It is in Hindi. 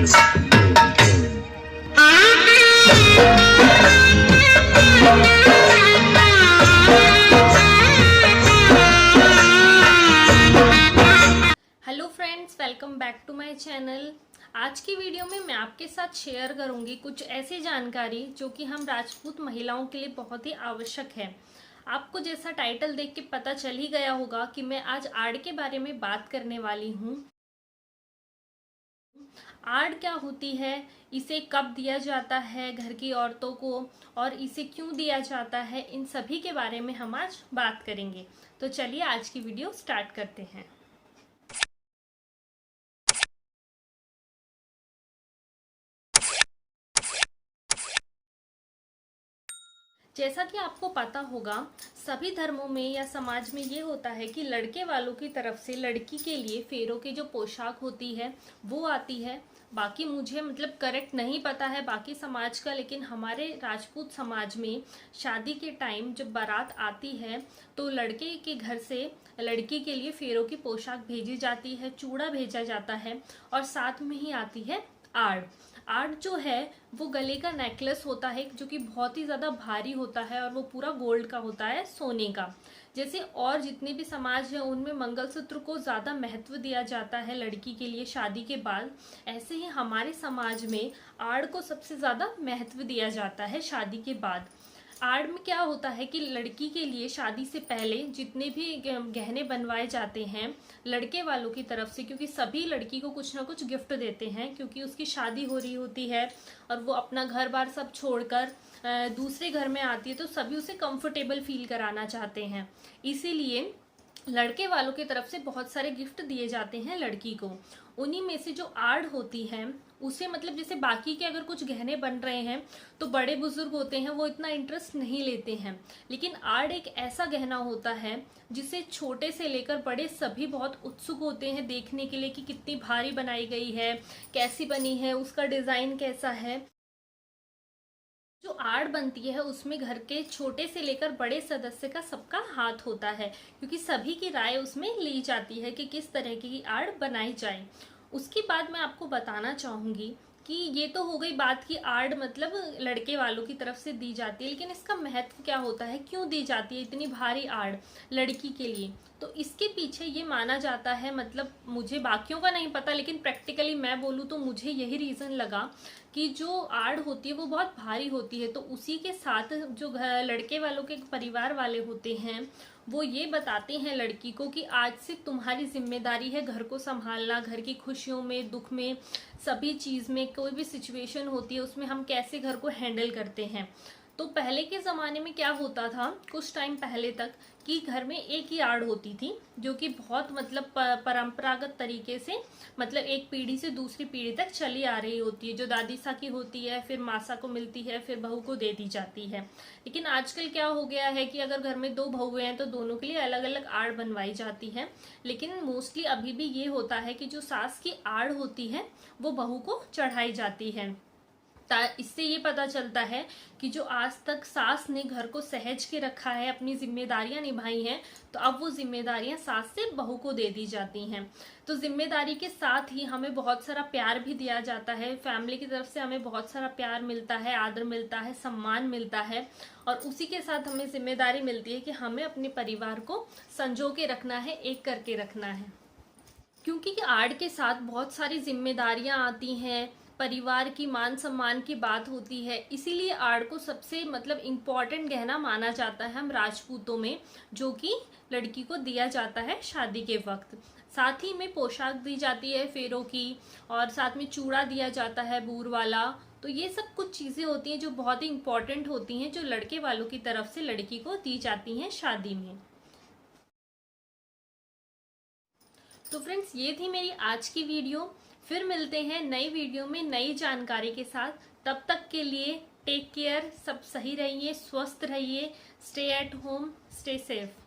Hello friends, welcome back to my channel. आज की वीडियो में मैं आपके साथ शेयर करूंगी कुछ ऐसी जानकारी जो कि हम राजपूत महिलाओं के लिए बहुत ही आवश्यक है। आपको जैसा टाइटल देख के पता चल ही गया होगा कि मैं आज आड़ के बारे में बात करने वाली हूँ। आड़ क्या होती है, इसे कब दिया जाता है घर की औरतों को, और इसे क्यों दिया जाता है, इन सभी के बारे में हम आज बात करेंगे। तो चलिए आज की वीडियो स्टार्ट करते हैं। जैसा कि आपको पता होगा, सभी धर्मों में या समाज में ये होता है कि लड़के वालों की तरफ से लड़की के लिए फेरों की जो पोशाक होती है वो आती है। बाकी मुझे करेक्ट नहीं पता है बाकी समाज का, लेकिन हमारे राजपूत समाज में शादी के टाइम जब बारात आती है तो लड़के के घर से लड़की के लिए फेरों की पोशाक भेजी जाती है, चूड़ा भेजा जाता है, और साथ में ही आती है आड़। आड़ जो है वो गले का नेकलेस होता है जो कि बहुत ही ज़्यादा भारी होता है और वो पूरा गोल्ड का होता है, सोने का। जैसे और जितने भी समाज हैं उनमें मंगलसूत्र को ज़्यादा महत्व दिया जाता है लड़की के लिए शादी के बाद, ऐसे ही हमारे समाज में आड़ को सबसे ज़्यादा महत्व दिया जाता है शादी के बाद। आड़ में क्या होता है कि लड़की के लिए शादी से पहले जितने भी गहने बनवाए जाते हैं लड़के वालों की तरफ से, क्योंकि सभी लड़की को कुछ ना कुछ गिफ्ट देते हैं क्योंकि उसकी शादी हो रही होती है और वो अपना घर बार सब छोड़कर दूसरे घर में आती है, तो सभी उसे कंफर्टेबल फील कराना चाहते हैं। इसीलिए लड़के वालों की तरफ से बहुत सारे गिफ्ट दिए जाते हैं लड़की को। उन्हीं में से जो आड़ होती है उसे जैसे बाकी के अगर कुछ गहने बन रहे हैं तो बड़े बुजुर्ग होते हैं वो इतना इंटरेस्ट नहीं लेते हैं, लेकिन आड़ एक ऐसा गहना होता है जिसे छोटे से लेकर बड़े सभी बहुत उत्सुक होते हैं देखने के लिए कि कितनी भारी बनाई गई है, कैसी बनी है, उसका डिजाइन कैसा है। जो आड़ बनती है उसमें घर के छोटे से लेकर बड़े सदस्य का सबका हाथ होता है, क्योंकि सभी की राय उसमें ली जाती है कि किस तरह की आड़ बनाई जाए। उसके बाद मैं आपको बताना चाहूंगी कि ये तो हो गई बात की आड़ लड़के वालों की तरफ से दी जाती है, लेकिन इसका महत्व क्या होता है, क्यों दी जाती है इतनी भारी आड़ लड़की के लिए। तो इसके पीछे ये माना जाता है, मुझे बाकियों का नहीं पता, लेकिन प्रैक्टिकली मैं बोलूँ तो मुझे यही रीज़न लगा कि जो आड़ होती है वो बहुत भारी होती है। तो उसी के साथ जो लड़के वालों के परिवार वाले होते हैं वो ये बताते हैं लड़की को कि आज से तुम्हारी जिम्मेदारी है घर को संभालना, घर की खुशियों में, दुख में, सभी चीज़ में, कोई भी सिचुएशन होती है उसमें हम कैसे घर को हैंडल करते हैं। तो पहले के ज़माने में क्या होता था, कुछ टाइम पहले तक, कि घर में एक ही आड़ होती थी जो कि बहुत परंपरागत तरीके से एक पीढ़ी से दूसरी पीढ़ी तक चली आ रही होती है, जो दादी सा की होती है, फिर मासा को मिलती है, फिर बहू को दे दी जाती है। लेकिन आजकल क्या हो गया है कि अगर घर में दो बहुएं हैं तो दोनों के लिए अलग अलग आड़ बनवाई जाती है। लेकिन मोस्टली अभी भी ये होता है कि जो सास की आड़ होती है वो बहू को चढ़ाई जाती है। इससे ये पता चलता है कि जो आज तक सास ने घर को सहज के रखा है, अपनी जिम्मेदारियां निभाई हैं, तो अब वो जिम्मेदारियां सास से बहू को दे दी जाती हैं। तो जिम्मेदारी के साथ ही हमें बहुत सारा प्यार भी दिया जाता है, फैमिली की तरफ से हमें बहुत सारा प्यार मिलता है, आदर मिलता है, सम्मान मिलता है, और उसी के साथ हमें जिम्मेदारी मिलती है कि हमें अपने परिवार को संजो के रखना है, एक करके रखना है। क्योंकि आड़ के साथ बहुत सारी जिम्मेदारियां आती हैं, परिवार की मान सम्मान की बात होती है, इसीलिए आड़ को सबसे इम्पोर्टेंट गहना माना जाता है हम राजपूतों में, जो कि लड़की को दिया जाता है शादी के वक्त। साथ ही में पोशाक दी जाती है फेरों की, और साथ में चूड़ा दिया जाता है बूर वाला। तो ये सब कुछ चीज़ें होती हैं जो बहुत ही इम्पोर्टेंट होती हैं, जो लड़के वालों की तरफ से लड़की को दी जाती हैं शादी में। तो फ्रेंड्स, ये थी मेरी आज की वीडियो। फिर मिलते हैं नई वीडियो में नई जानकारी के साथ। तब तक के लिए टेक केयर, सब सही रहिए, स्वस्थ रहिए, stay at home, stay safe.